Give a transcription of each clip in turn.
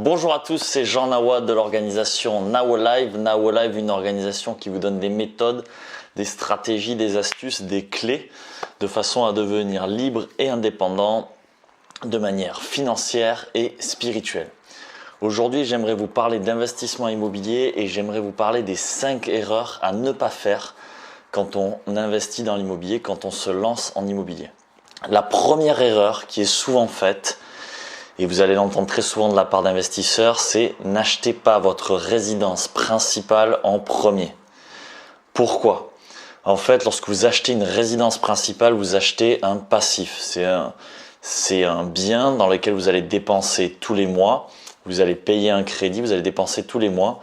Bonjour à tous, c'est Jean Nawa de l'organisation Now Alive. Now Alive, une organisation qui vous donne des méthodes, des stratégies, des astuces, des clés de façon à devenir libre et indépendant de manière financière et spirituelle. Aujourd'hui, j'aimerais vous parler d'investissement immobilier et j'aimerais vous parler des 5 erreurs à ne pas faire quand on investit dans l'immobilier, quand on se lance en immobilier. La première erreur qui est souvent faite, et vous allez l'entendre très souvent de la part d'investisseurs, c'est n'achetez pas votre résidence principale en premier. Pourquoi? En fait, lorsque vous achetez une résidence principale, vous achetez un passif. C'est un bien dans lequel vous allez dépenser tous les mois. Vous allez payer un crédit, vous allez dépenser tous les mois.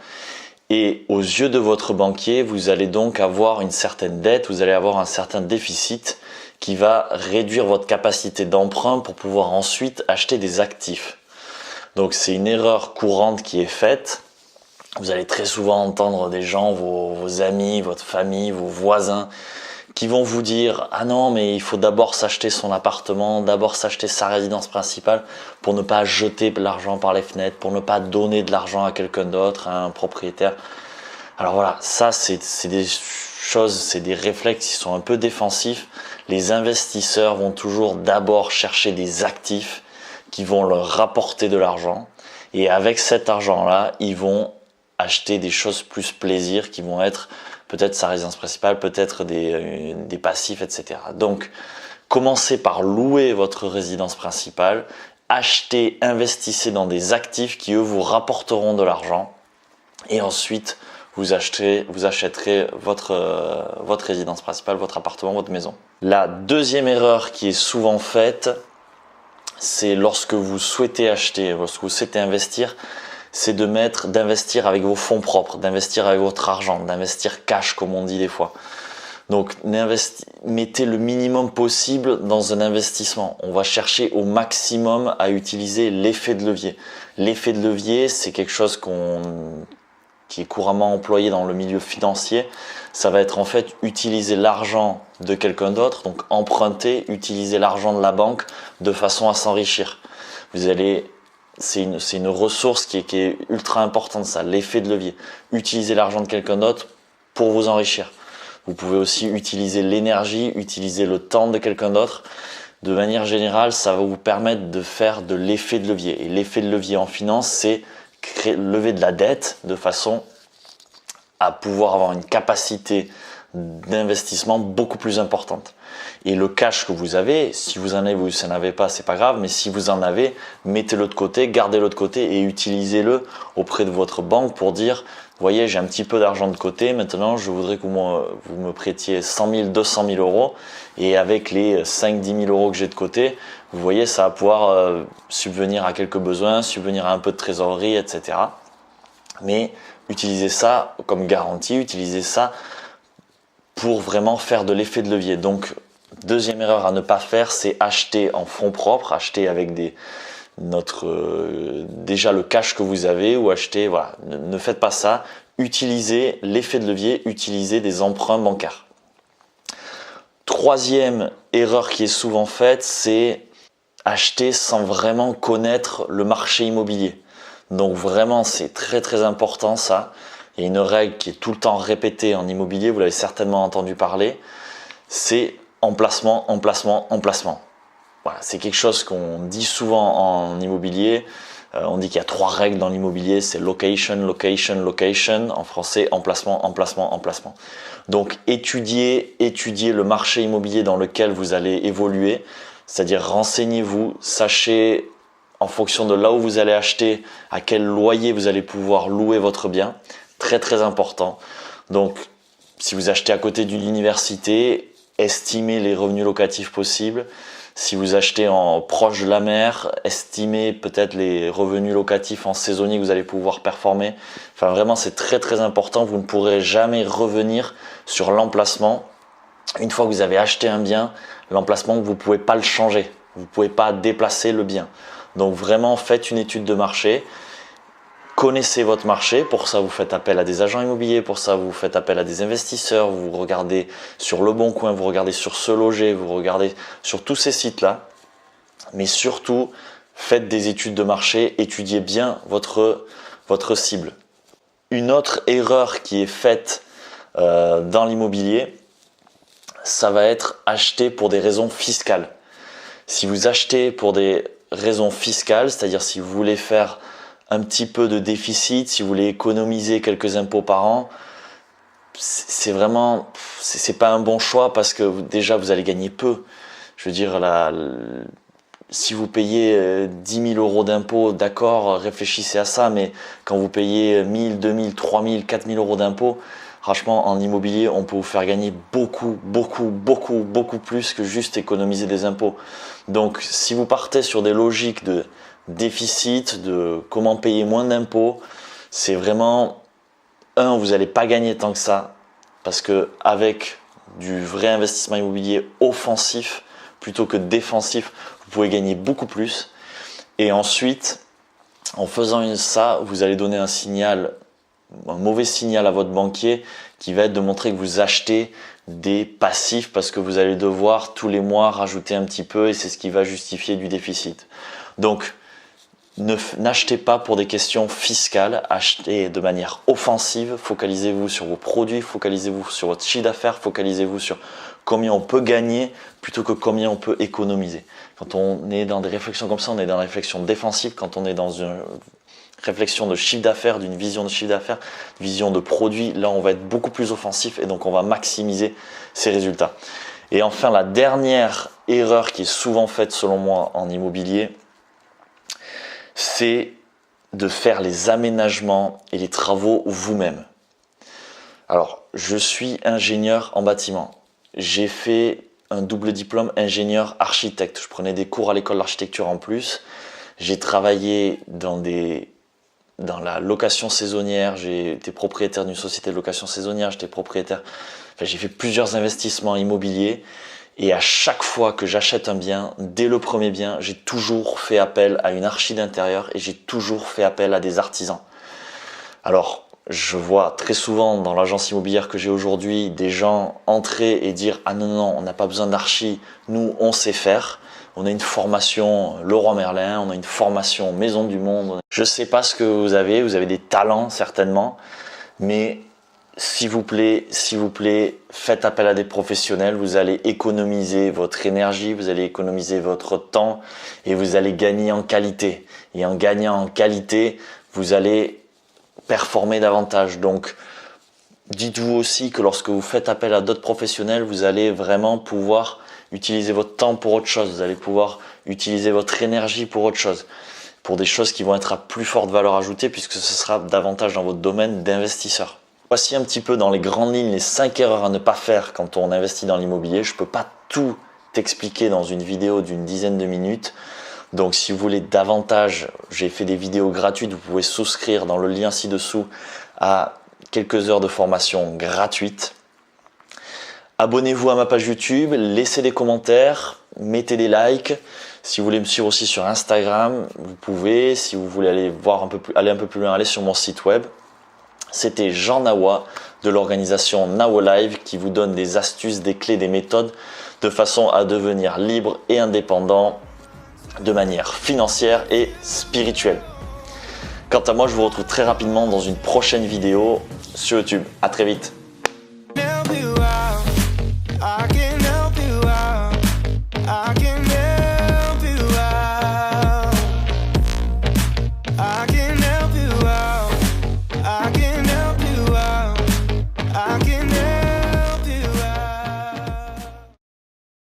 Et aux yeux de votre banquier, vous allez donc avoir une certaine dette, vous allez avoir un certain déficit qui va réduire votre capacité d'emprunt pour pouvoir ensuite acheter des actifs. Donc c'est une erreur courante qui est faite. Vous allez très souvent entendre des gens, vos amis, votre famille, vos voisins, qui vont vous dire « Ah non, mais il faut d'abord s'acheter son appartement, d'abord s'acheter sa résidence principale pour ne pas jeter de l'argent par les fenêtres, pour ne pas donner de l'argent à quelqu'un d'autre, à un propriétaire. » Alors voilà, ça c'est des choses, c'est des réflexes qui sont un peu défensifs. Les investisseurs vont toujours d'abord chercher des actifs qui vont leur rapporter de l'argent. Et avec cet argent-là, ils vont acheter des choses plus plaisir qui vont être peut-être sa résidence principale, peut-être des passifs, etc. Donc, commencez par louer votre résidence principale, achetez, investissez dans des actifs qui, eux, vous rapporteront de l'argent. Et ensuite, vous achèterez votre résidence principale, votre appartement, votre maison. La deuxième erreur qui est souvent faite, c'est lorsque vous souhaitez acheter, lorsque vous souhaitez investir, c'est d'investir avec vos fonds propres, d'investir avec votre argent, d'investir cash comme on dit des fois. Donc mettez le minimum possible dans un investissement. On va chercher au maximum à utiliser l'effet de levier. L'effet de levier, c'est quelque chose qui est couramment employé dans le milieu financier. Ça va être en fait utiliser l'argent de quelqu'un d'autre, donc emprunter, utiliser l'argent de la banque de façon à s'enrichir. C'est une ressource qui est ultra importante, ça, l'effet de levier. Utiliser l'argent de quelqu'un d'autre pour vous enrichir. Vous pouvez aussi utiliser l'énergie, utiliser le temps de quelqu'un d'autre. De manière générale, ça va vous permettre de faire de l'effet de levier. Et l'effet de levier en finance, c'est lever de la dette de façon à pouvoir avoir une capacité d'investissement beaucoup plus importante. Et le cash que vous avez, si vous en avez ou si vous n'en avez pas, c'est pas grave, mais si vous en avez, mettez-le de côté, gardez-le de côté et utilisez-le auprès de votre banque pour dire « Voyez, j'ai un petit peu d'argent de côté, maintenant je voudrais que vous me prêtiez 100 000, 200 000 euros et avec les 5 10 000 euros que j'ai de côté, vous voyez, ça va pouvoir subvenir à quelques besoins, subvenir à un peu de trésorerie, etc. » Mais utilisez ça comme garantie, utilisez ça pour vraiment faire de l'effet de levier. Donc, deuxième erreur à ne pas faire, c'est acheter en fonds propres, acheter avec déjà le cash que vous avez ou acheter, voilà, ne faites pas ça. Utilisez l'effet de levier, utilisez des emprunts bancaires. Troisième erreur qui est souvent faite, c'est acheter sans vraiment connaître le marché immobilier. Donc vraiment, c'est très très important ça. Il y a une règle qui est tout le temps répétée en immobilier, vous l'avez certainement entendu parler, c'est emplacement, emplacement, emplacement. Voilà, c'est quelque chose qu'on dit souvent en immobilier. On dit qu'il y a 3 règles dans l'immobilier, c'est location, location, location. En français, emplacement, emplacement, emplacement. Donc étudiez le marché immobilier dans lequel vous allez évoluer, c'est-à-dire renseignez-vous, sachez en fonction de là où vous allez acheter, à quel loyer vous allez pouvoir louer votre bien. Très très important. Donc si vous achetez à côté d'une université, estimez les revenus locatifs possibles. Si vous achetez proche de la mer, estimez peut-être les revenus locatifs en saisonnier que vous allez pouvoir performer. Enfin vraiment c'est très très important. Vous ne pourrez jamais revenir sur l'emplacement. Une fois que vous avez acheté un bien, l'emplacement vous ne pouvez pas le changer. Vous ne pouvez pas déplacer le bien. Donc vraiment faites une étude de marché. Connaissez votre marché, pour ça vous faites appel à des agents immobiliers, pour ça vous faites appel à des investisseurs, vous regardez sur Le Bon Coin, vous regardez sur Se Loger, vous regardez sur tous ces sites-là. Mais surtout, faites des études de marché, étudiez bien votre cible. Une autre erreur qui est faite dans l'immobilier, ça va être acheter pour des raisons fiscales. Si vous achetez pour des raisons fiscales, c'est-à-dire si vous voulez faire un petit peu de déficit, si vous voulez économiser quelques impôts par an, c'est pas un bon choix parce que déjà vous allez gagner peu. Je veux dire, si vous payez 10 000 euros d'impôts, d'accord, réfléchissez à ça, mais quand vous payez 1 000, 2 000, 3 000, 4 000 euros d'impôts, franchement, en immobilier, on peut vous faire gagner beaucoup plus que juste économiser des impôts. Donc, si vous partez sur des logiques de déficit, de comment payer moins d'impôts, c'est vraiment, vous n'allez pas gagner tant que ça, parce que avec du vrai investissement immobilier offensif, plutôt que défensif, vous pouvez gagner beaucoup plus. Et ensuite, en faisant ça, vous allez donner un mauvais signal à votre banquier qui va être de montrer que vous achetez des passifs parce que vous allez devoir tous les mois rajouter un petit peu et c'est ce qui va justifier du déficit. Donc, n'achetez pas pour des questions fiscales, achetez de manière offensive, focalisez-vous sur vos produits, focalisez-vous sur votre chiffre d'affaires, focalisez-vous sur combien on peut gagner plutôt que combien on peut économiser. Quand on est dans des réflexions comme ça, on est dans la réflexion défensive. Quand on est dans une réflexion de chiffre d'affaires, d'une vision de chiffre d'affaires, vision de produit, là on va être beaucoup plus offensif et donc on va maximiser ses résultats. Et enfin, la dernière erreur qui est souvent faite selon moi en immobilier, c'est de faire les aménagements et les travaux vous-même. Alors, je suis ingénieur en bâtiment. J'ai fait un double diplôme ingénieur architecte. Je prenais des cours à l'école d'architecture en plus. J'ai travaillé dans la location saisonnière. J'ai été propriétaire d'une société de location saisonnière. J'ai fait plusieurs investissements immobiliers. Et à chaque fois que j'achète un bien, dès le premier bien, j'ai toujours fait appel à une archi d'intérieur et j'ai toujours fait appel à des artisans. Alors, je vois très souvent dans l'agence immobilière que j'ai aujourd'hui des gens entrer et dire « Ah non, on n'a pas besoin d'archi, nous on sait faire. On a une formation Leroy Merlin, on a une formation Maison du Monde. » Je ne sais pas ce que vous avez des talents certainement, mais s'il vous plaît, faites appel à des professionnels, vous allez économiser votre énergie, vous allez économiser votre temps et vous allez gagner en qualité. Et en gagnant en qualité, vous allez performer davantage. Donc, dites-vous aussi que lorsque vous faites appel à d'autres professionnels, vous allez vraiment pouvoir utiliser votre temps pour autre chose. Vous allez pouvoir utiliser votre énergie pour autre chose. Pour des choses qui vont être à plus forte valeur ajoutée puisque ce sera davantage dans votre domaine d'investisseur. Voici un petit peu dans les grandes lignes les 5 erreurs à ne pas faire quand on investit dans l'immobilier. Je ne peux pas tout expliquer dans une vidéo d'une dizaine de minutes. Donc si vous voulez davantage, j'ai fait des vidéos gratuites. Vous pouvez souscrire dans le lien ci-dessous à quelques heures de formation gratuite. Abonnez-vous à ma page YouTube, laissez des commentaires, mettez des likes. Si vous voulez me suivre aussi sur Instagram, vous pouvez. Si vous voulez aller un peu plus loin, allez sur mon site web. C'était Jean Nawa de l'organisation Now Live qui vous donne des astuces, des clés, des méthodes de façon à devenir libre et indépendant de manière financière et spirituelle. Quant à moi, je vous retrouve très rapidement dans une prochaine vidéo sur YouTube. À très vite.